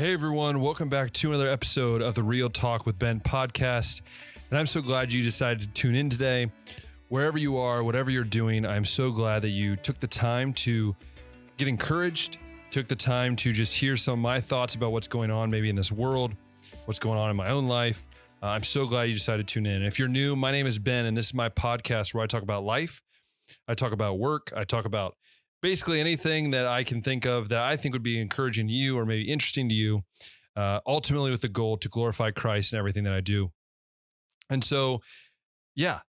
Hey everyone, welcome back to another episode of the Real Talk with Ben podcast. And I'm so glad you decided to tune in today. Wherever you are, whatever you're doing, I'm so glad that you took the time to get encouraged, took the time to just hear some of my thoughts about what's going on maybe in this world, what's going on in my own life. I'm so glad you decided to tune in. If you're new, my name is Ben, and this is my podcast where I talk about life, I talk about work, I talk about basically anything that I can think of that I think would be encouraging to you or maybe interesting to you, ultimately with the goal to glorify Christ in everything that I do. And so,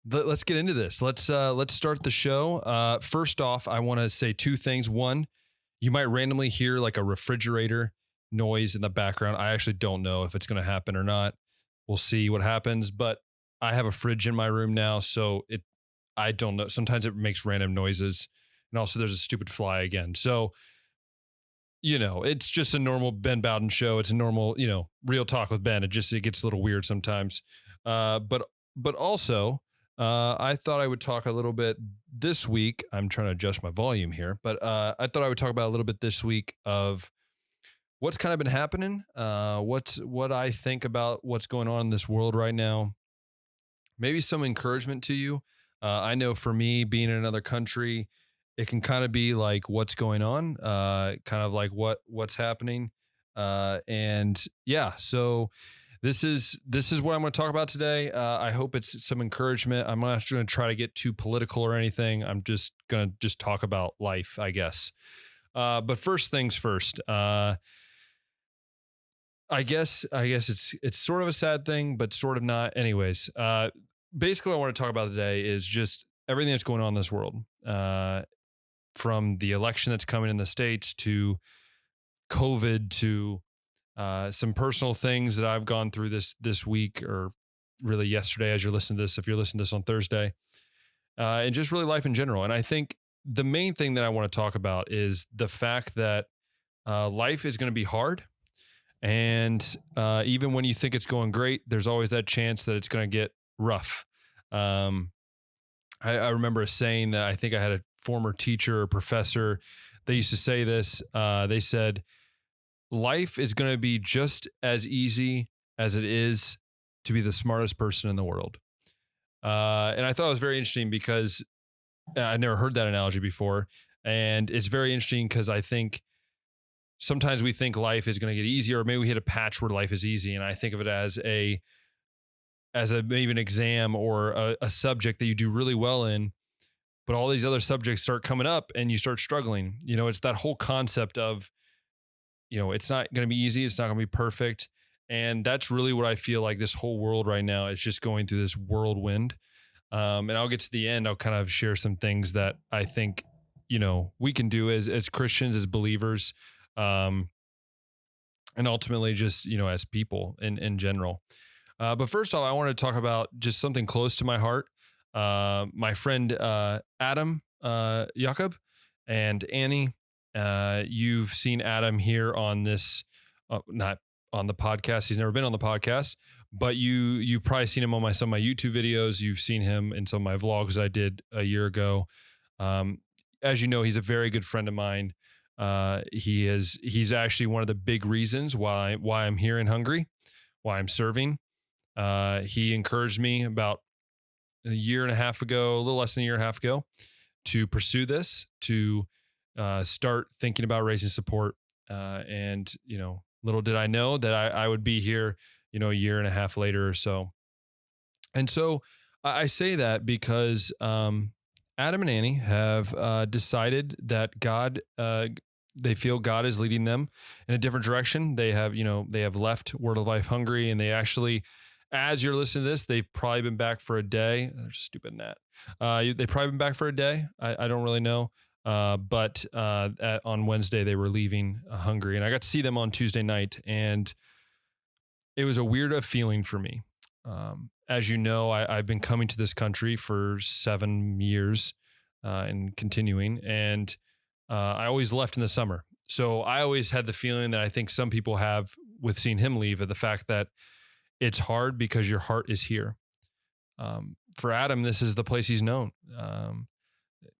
let's get into this. Let's start the show. First off, I want to say two things. One, you might randomly hear like a refrigerator noise in the background. I actually don't know if it's going to happen or not. We'll see what happens, but I have a fridge in my room now, so I don't know. Sometimes it makes random noises. And also there's a stupid fly again. So, it's just a normal Ben Bowden show. It's a normal, real talk with Ben. It gets a little weird sometimes. But also, I thought I would talk a little bit this week. I'm trying to adjust my volume here, but I thought I would talk about a little bit this week of what's kind of been happening. What I think about what's going on in this world right now. Maybe some encouragement to you. I know for me, being in another country, it can kind of be like what's going on, kind of like what's happening. So this is what I'm going to talk about today. I hope it's some encouragement. I'm not going to try to get too political or anything. I'm just going to talk about life, I guess. But first things first, I guess it's sort of a sad thing, but sort of not. Anyways, basically what I want to talk about today is just everything that's going on in this world. From the election that's coming in the States to COVID to some personal things that I've gone through this week, or really yesterday as you're listening to this, if you're listening to this on Thursday, and just really life in general. And I think the main thing that I want to talk about is the fact that life is going to be hard. And even when you think it's going great, there's always that chance that it's going to get rough. I remember a saying that I think I had a former teacher or professor, they used to say this. They said, life is going to be just as easy as it is to be the smartest person in the world. And I thought it was very interesting because I never heard that analogy before. And it's very interesting because I think sometimes we think life is going to get easier, or maybe we hit a patch where life is easy. And I think of it as maybe an exam or a subject that you do really well in, but all these other subjects start coming up and you start struggling. It's that whole concept of, it's not going to be easy. It's not going to be perfect. And that's really what I feel like this whole world right now is just going through this whirlwind. And I'll get to the end. I'll kind of share some things that I think, we can do as Christians, as believers, and ultimately just, as people in general. But first off, I want to talk about just something close to my heart. My friend Adam Jakob and Annie, you've seen Adam here on this, not on the podcast. He's never been on the podcast, but you've probably seen him on some of my YouTube videos. You've seen him in some of my vlogs that I did a year ago. As you know, he's a very good friend of mine. He's actually one of the big reasons why I'm here in Hungary, why I'm serving. He encouraged me about a little less than a year and a half ago, to pursue this, to start thinking about raising support. And little did I know that I would be here, a year and a half later or so. And so I say that because Adam and Annie have decided that God, they feel God is leading them in a different direction. They have left Word of Life Hungary, and they actually, as you're listening to this, they've probably been back for a day. They're just stupid gnat. They've probably been back for a day. I don't really know. But on Wednesday, they were leaving Hungary, and I got to see them on Tuesday night, and it was a weird feeling for me. As you know, I've been coming to this country for 7 years and continuing, and I always left in the summer. So I always had the feeling that I think some people have with seeing him leave, of the fact that it's hard because your heart is here. For Adam, this is the place he's known.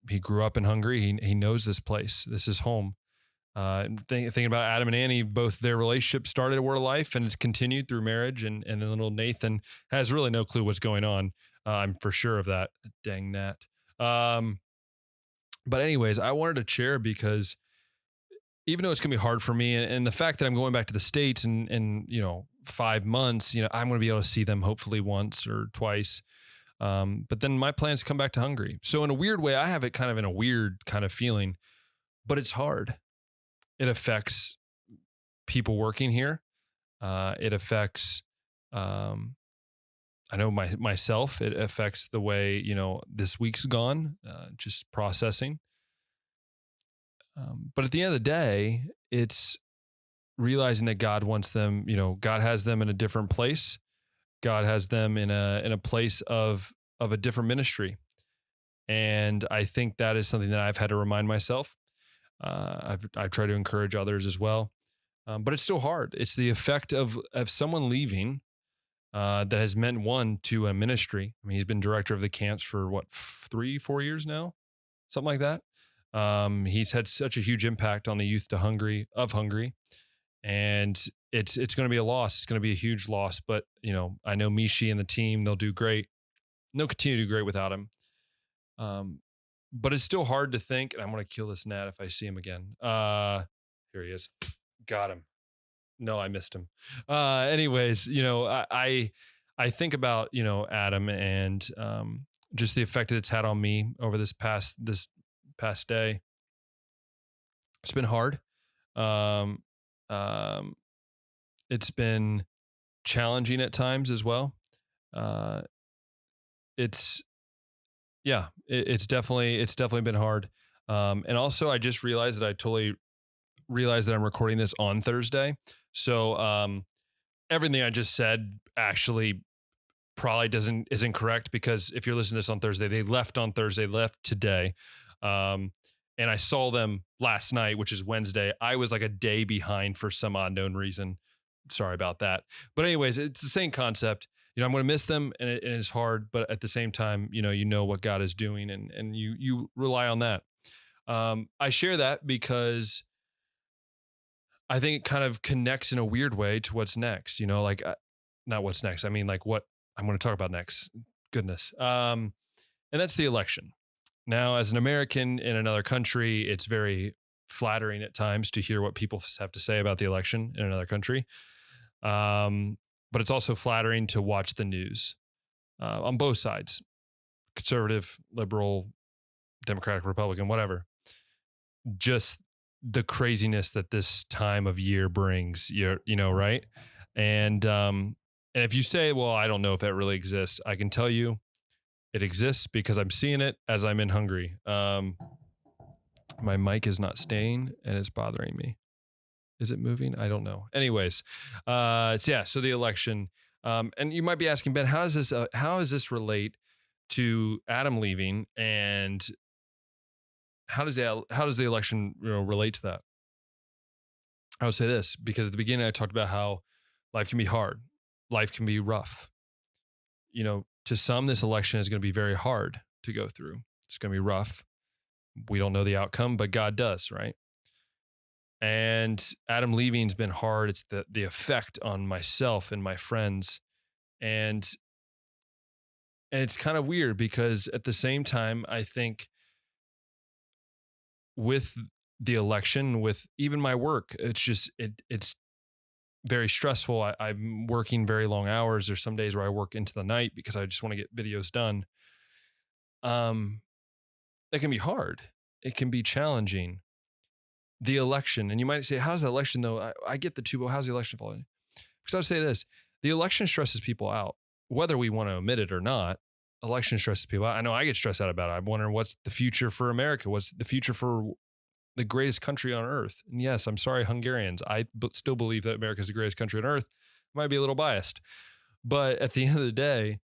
He grew up in Hungary. He knows this place. This is home. Thinking about Adam and Annie, both their relationship started at Word of Life and it's continued through marriage. And then little Nathan has really no clue what's going on. I'm for sure of that. Dang that. Um, but anyways, I wanted to share because even though it's going to be hard for me and the fact that I'm going back to the States in 5 months, I'm going to be able to see them hopefully once or twice. But then my plans come back to Hungary. So in a weird way, I have it kind of in a weird kind of feeling, but it's hard. It affects people working here. It affects, I know myself, it affects the way, this week's gone, just processing. But at the end of the day, it's realizing that God wants them, God has them in a different place. God has them in a place of a different ministry. And I think that is something that I've had to remind myself. I've tried to encourage others as well. But it's still hard. It's the effect of someone leaving that has meant one to a ministry. I mean, he's been director of the camps for what, 3-4 years now, something like that. He's had such a huge impact on the youth of Hungary, and it's going to be a loss. It's going to be a huge loss. But I know Mishi and the team, they'll do great. They'll continue to do great without him. But it's still hard to think. And I'm going to kill this gnat if I see him again. Here he is. Got him. No, I missed him. Anyways, I think about, Adam and just the effect that it's had on me over this past day. It's been hard. It's been challenging at times as well. It's definitely been hard. And also I just realized that I totally realized that I'm recording this on Thursday. So everything I just said actually probably isn't correct, because if you're listening to this on Thursday, they left on Thursday, left today. And I saw them last night, which is Wednesday. I was like a day behind for some unknown reason. Sorry about that. But anyways, it's the same concept. I'm going to miss them, and it's hard, but at the same time, you know what God is doing, and you rely on that. I share that because I think it kind of connects in a weird way to what's next, not what's next. I mean, like what I'm going to talk about next. Goodness. And that's the election. Now, as an American in another country, it's very flattering at times to hear what people have to say about the election in another country. But it's also flattering to watch the news on both sides, conservative, liberal, Democratic, Republican, whatever. Just the craziness that this time of year brings, right? And if you say, well, I don't know if that really exists, I can tell you it exists because I'm seeing it as I'm in Hungary. My mic is not staying and it's bothering me. Is it moving? I don't know. Anyways, so the election, and you might be asking, Ben, how does this relate to Adam leaving, and how does the election relate to that? I would say this, because at the beginning I talked about how life can be hard, life can be rough. To some, this election is going to be very hard to go through. It's going to be rough. We don't know the outcome, but God does, right? And Adam leaving's been hard. It's the effect on myself and my friends. And it's kind of weird, because at the same time, I think with the election, with even my work, it's very stressful. I'm working very long hours. There's some days where I work into the night because I just want to get videos done. It can be hard. It can be challenging. The election, and you might say, how's the election though? I get the two, but how's the election falling? Because I'll say this, the election stresses people out, whether we want to admit it or not. Election stresses people out. I know I get stressed out about it. I'm wondering, what's the future for America? What's the future for the greatest country on earth? And yes, I'm sorry, Hungarians. I still believe that America is the greatest country on earth. I might be a little biased, but at the end of the day,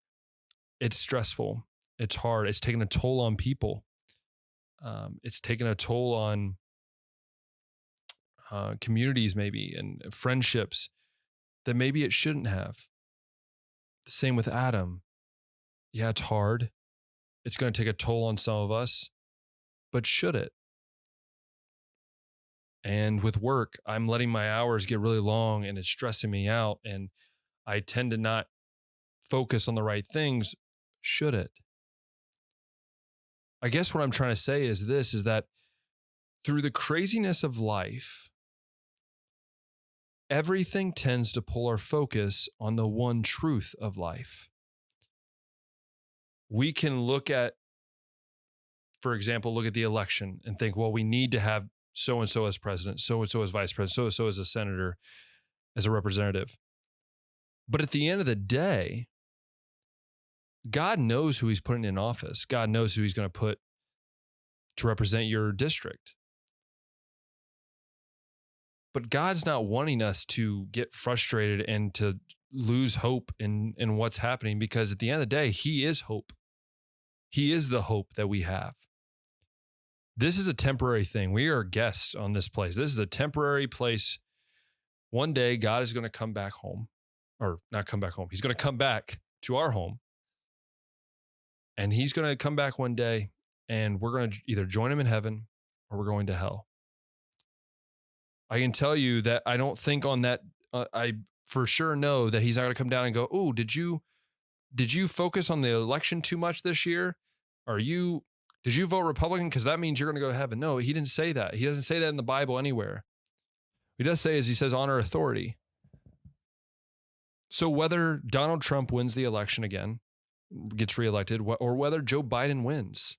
it's stressful. It's hard. It's taking a toll on people. It's taken a toll on communities, maybe, and friendships that maybe it shouldn't have. The same with Adam. Yeah, it's hard. It's going to take a toll on some of us, but should it? And with work, I'm letting my hours get really long and it's stressing me out. And I tend to not focus on the right things. Should it? I guess what I'm trying to say is this, is that through the craziness of life, everything tends to pull our focus on the one truth of life. We can look at, for example, look at the election and think, well, we need to have so-and-so as president, so-and-so as vice president, so-and-so as a senator, as a representative. But at the end of the day, God knows who he's putting in office. God knows who he's going to put to represent your district. But God's not wanting us to get frustrated and to lose hope in what's happening, because at the end of the day, he is hope. He is the hope that we have. This is a temporary thing. We are guests on this place. This is a temporary place. One day, God is going to come back home, or not come back home. He's going to come back to our home. And he's going to come back one day, and we're going to either join him in heaven or we're going to hell. I can tell you that I don't think on that. I for sure know that he's not going to come down and go, "Oh, did you focus on the election too much this year? Did you vote Republican? Because that means you're going to go to heaven." No, he didn't say that. He doesn't say that in the Bible anywhere. What he does say is he says honor authority. So whether Donald Trump wins the election again, gets reelected, or whether Joe Biden wins,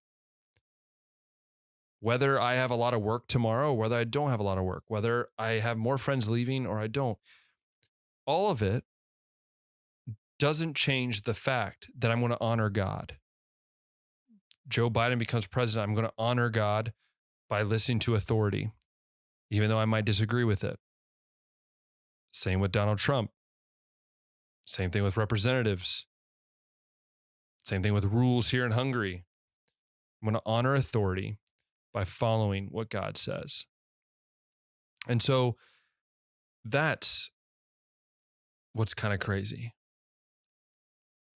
whether I have a lot of work tomorrow, or whether I don't have a lot of work, whether I have more friends leaving or I don't, all of it doesn't change the fact that I'm going to honor God. Joe Biden becomes president, I'm going to honor God by listening to authority, even though I might disagree with it. Same with Donald Trump. Same thing with representatives. Same thing with rules here in Hungary. I'm going to honor authority by following what God says. And so that's what's kind of crazy.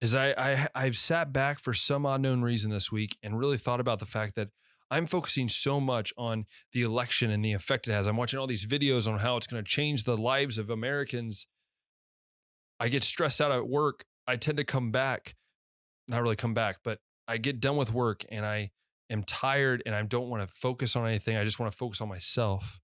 Is I've sat back for some unknown reason this week and really thought about the fact that I'm focusing so much on the election and the effect it has. I'm watching all these videos on how it's going to change the lives of Americans. I get stressed out at work. I tend to come back, not really come back, but I get done with work and I am tired and I don't want to focus on anything. I just want to focus on myself.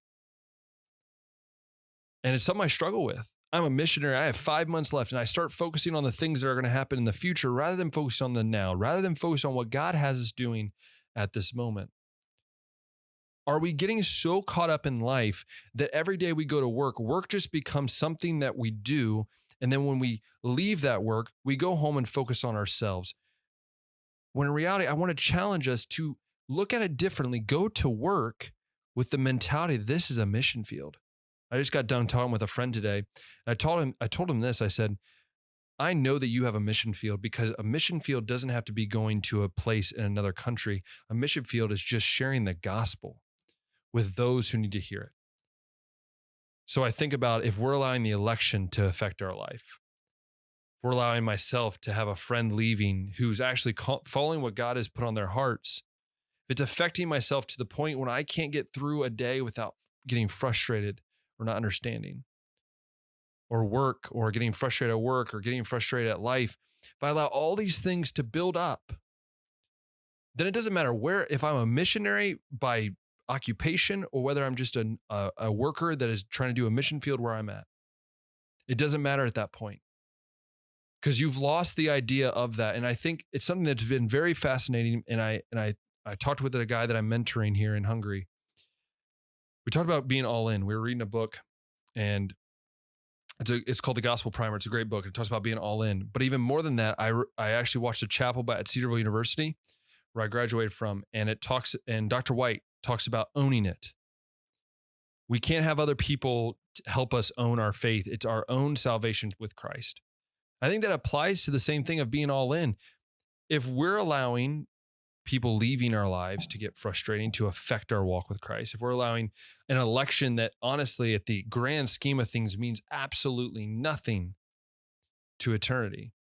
And it's something I struggle with. I'm a missionary. I have 5 months left, and I start focusing on the things that are going to happen in the future rather than focus on the now, rather than focus on what God has us doing at this moment. Are we getting so caught up in life that every day we go to work, work just becomes something that we do, and then when we leave that work, we go home and focus on ourselves? When in reality, I want to challenge us to look at it differently. Go to work with the mentality that this is a mission field. I just got done talking with a friend today. And I told him this. I said, I know that you have a mission field, because a mission field doesn't have to be going to a place in another country. A mission field is just sharing the gospel with those who need to hear it. So I think about, if we're allowing the election to affect our life, if we're allowing myself to have a friend leaving who's actually following what God has put on their hearts, if it's affecting myself to the point when I can't get through a day without getting frustrated or not understanding, or work, or getting frustrated at work, or getting frustrated at life, if I allow all these things to build up, then it doesn't matter if I'm a missionary by occupation or whether I'm just a worker that is trying to do a mission field where I'm at. It doesn't matter at that point, because you've lost the idea of that. And I think it's something that's been very fascinating. And I talked with a guy that I'm mentoring here in Hungary. We talked about being all in. We were reading a book, and it's called The Gospel Primer. It's a great book. It talks about being all in. But even more than that, I actually watched a chapel at Cedarville University, where I graduated from, and Dr. White talks about owning it. We can't have other people help us own our faith. It's our own salvation with Christ. I think that applies to the same thing of being all in. If we're allowing people leaving our lives to get frustrating, to affect our walk with Christ, if we're allowing an election that honestly, at the grand scheme of things, means absolutely nothing to eternity,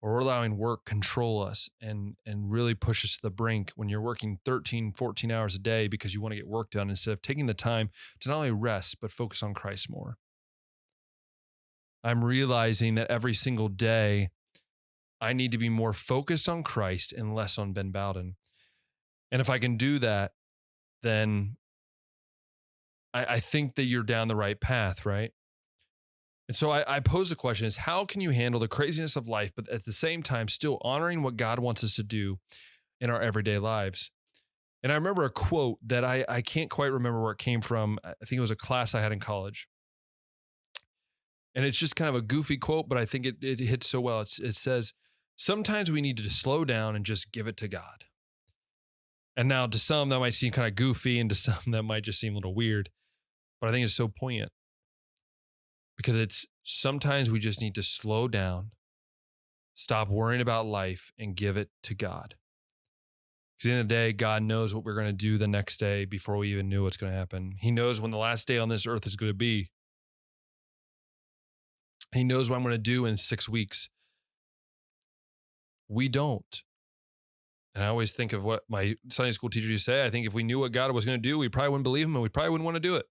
or we're allowing work control us and really push us to the brink when you're working 13, 14 hours a day because you want to get work done instead of taking the time to not only rest, but focus on Christ more. I'm realizing that every single day, I need to be more focused on Christ and less on Ben Bowden. And if I can do that, then I think that you're down the right path, right? And so I pose the question is, how can you handle the craziness of life, but at the same time, still honoring what God wants us to do in our everyday lives? And I remember a quote that I can't quite remember where it came from. I think it was a class I had in college. And it's just kind of a goofy quote, but I think it hits so well. It says, sometimes we need to slow down and just give it to God. And now to some that might seem kind of goofy and to some that might just seem a little weird, but I think it's so poignant because it's sometimes we just need to slow down, stop worrying about life and give it to God. Because at the end of the day, God knows what we're going to do the next day before we even knew what's going to happen. He knows when the last day on this earth is going to be. He knows what I'm going to do in 6 weeks. We don't. And I always think of what my Sunday school teacher used to say. I think if we knew what God was going to do, we probably wouldn't believe him and we probably wouldn't want to do it.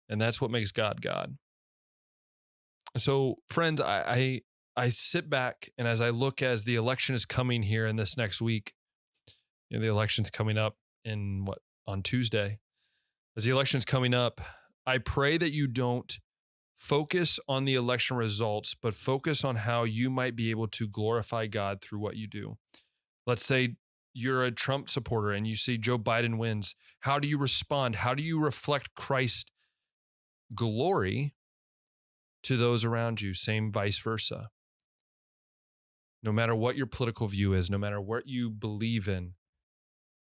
And that's what makes God God. So friends, I sit back and as I look as the election is coming here in this next week, the election's coming up on Tuesday. As the election's coming up, I pray that you don't focus on the election results, but focus on how you might be able to glorify God through what you do. Let's say you're a Trump supporter and you see Joe Biden wins. How do you respond? How do you reflect Christ's glory to those around you? Same vice versa. No matter what your political view is, no matter what you believe in,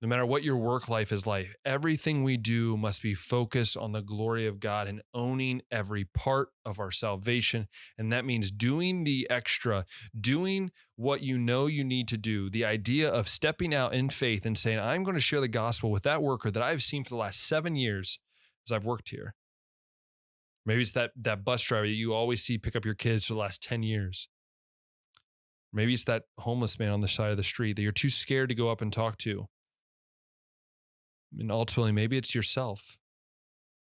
no matter what your work life is like, everything we do must be focused on the glory of God and owning every part of our salvation. And that means doing the extra, doing what you know you need to do. The idea of stepping out in faith and saying, I'm going to share the gospel with that worker that I've seen for the last 7 years as I've worked here. Maybe it's that bus driver that you always see pick up your kids for the last 10 years. Maybe it's that homeless man on the side of the street that you're too scared to go up and talk to. And ultimately, maybe it's yourself.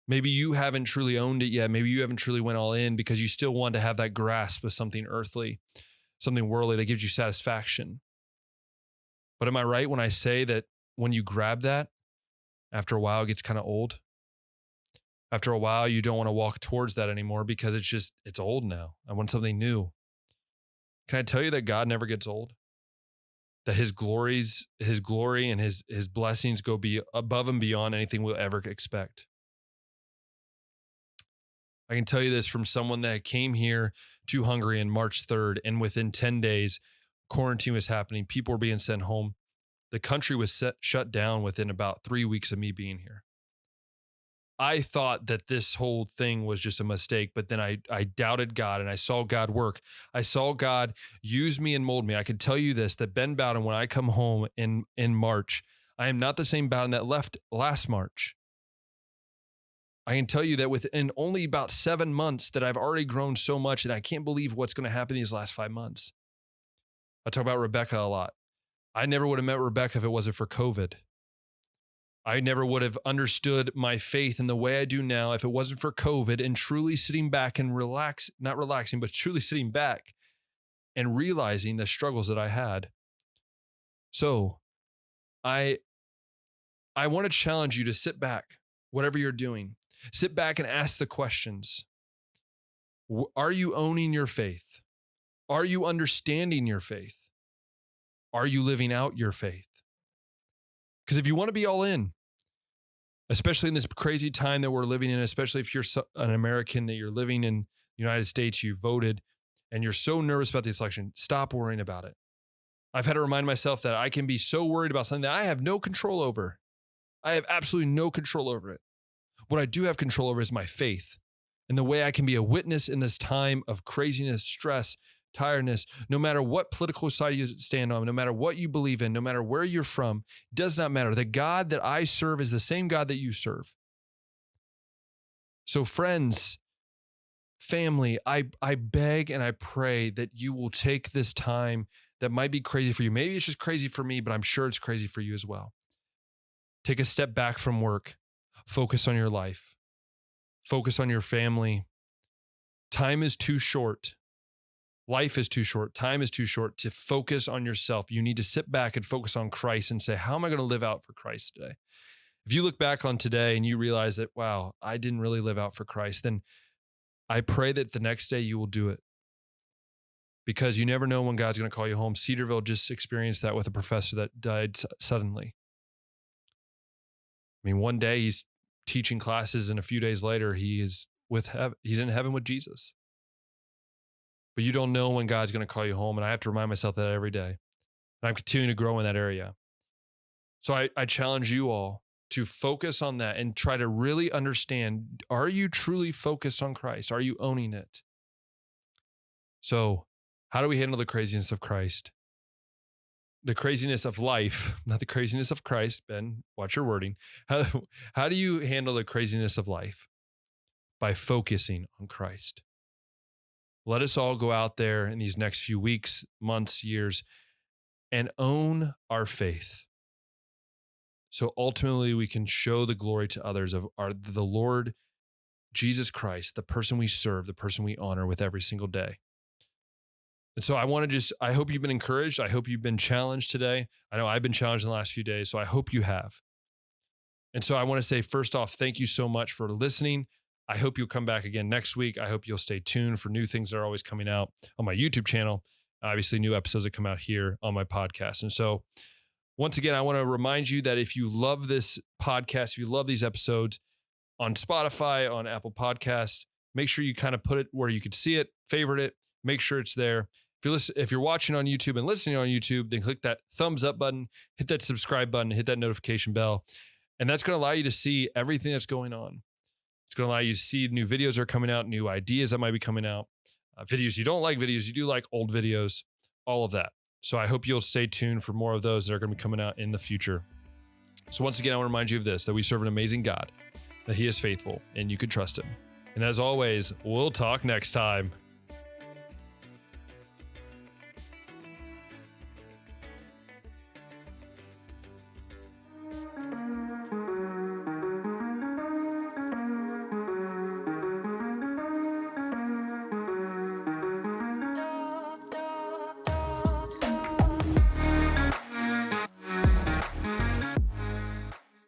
Maybe you haven't truly owned it yet. Maybe you haven't truly went all in because you still want to have that grasp of something earthly, something worldly that gives you satisfaction. But am I right when I say that when you grab that, after a while, it gets kind of old? After a while, you don't want to walk towards that anymore because it's old now. I want something new. Can I tell you that God never gets old? That his glory and his blessings go above and beyond anything we'll ever expect. I can tell you this from someone that came here to Hungary on March 3rd, and within 10 days, quarantine was happening. People were being sent home. The country was shut down within about 3 weeks of me being here. I thought that this whole thing was just a mistake, but then I doubted God and I saw God work. I saw God use me and mold me. I can tell you this, that Ben Bowden, when I come home in March, I am not the same Bowden that left last March. I can tell you that within only about 7 months that I've already grown so much, and I can't believe what's going to happen these last 5 months. I talk about Rebecca a lot. I never would have met Rebecca if it wasn't for COVID. I never would have understood my faith in the way I do now if it wasn't for COVID and truly sitting back and not relaxing, but truly sitting back and realizing the struggles that I had. So I want to challenge you to sit back, whatever you're doing, sit back and ask the questions. Are you owning your faith? Are you understanding your faith? Are you living out your faith? Because if you want to be all in, especially in this crazy time that we're living in, especially if you're an American, that you're living in the United States, you voted, and you're so nervous about this election, stop worrying about it. I've had to remind myself that I can be so worried about something that I have no control over. I have absolutely no control over it. What I do have control over is my faith and the way I can be a witness in this time of craziness, stress, tiredness. No matter what political side you stand on, no matter what you believe in, no matter where you're from, it does not matter. The God that I serve is the same God that you serve. So friends, family, I beg and I pray that you will take this time that might be crazy for you. Maybe it's just crazy for me, but I'm sure it's crazy for you as well. Take a step back from work, focus on your life, focus on your family. Time is too short. Life is too short. Time is too short to focus on yourself. You need to sit back and focus on Christ and say, how am I going to live out for Christ today? If you look back on today and you realize that, wow, I didn't really live out for Christ, then I pray that the next day you will do it, because you never know when God's going to call you home. Cedarville just experienced that with a professor that died suddenly. I mean, one day he's teaching classes and a few days later he's in heaven with Jesus. But you don't know when God's going to call you home. And I have to remind myself that every day. And I'm continuing to grow in that area. So I challenge you all to focus on that and try to really understand, are you truly focused on Christ? Are you owning it? So how do we handle the craziness of Christ? The craziness of life, not the craziness of Christ. Ben, watch your wording. How do you handle the craziness of life? By focusing on Christ. Let us all go out there in these next few weeks, months, years, and own our faith. So ultimately we can show the glory to others of the Lord Jesus Christ, the person we serve, the person we honor with every single day. And so I hope you've been encouraged. I hope you've been challenged today. I know I've been challenged in the last few days, so I hope you have. And so I want to say, first off, thank you so much for listening. I hope you'll come back again next week. I hope you'll stay tuned for new things that are always coming out on my YouTube channel. Obviously, new episodes that come out here on my podcast. And so once again, I want to remind you that if you love this podcast, if you love these episodes on Spotify, on Apple Podcasts, make sure you kind of put it where you could see it, favorite it, make sure it's there. If you're watching on YouTube and listening on YouTube, then click that thumbs up button, hit that subscribe button, hit that notification bell. And that's going to allow you to see everything that's going on. It's going to allow you to see new videos are coming out, new ideas that might be coming out, videos you don't like, videos you do like, old videos, all of that. So I hope you'll stay tuned for more of those that are going to be coming out in the future. So once again, I want to remind you of this, that we serve an amazing God, that he is faithful and you can trust him. And as always, we'll talk next time.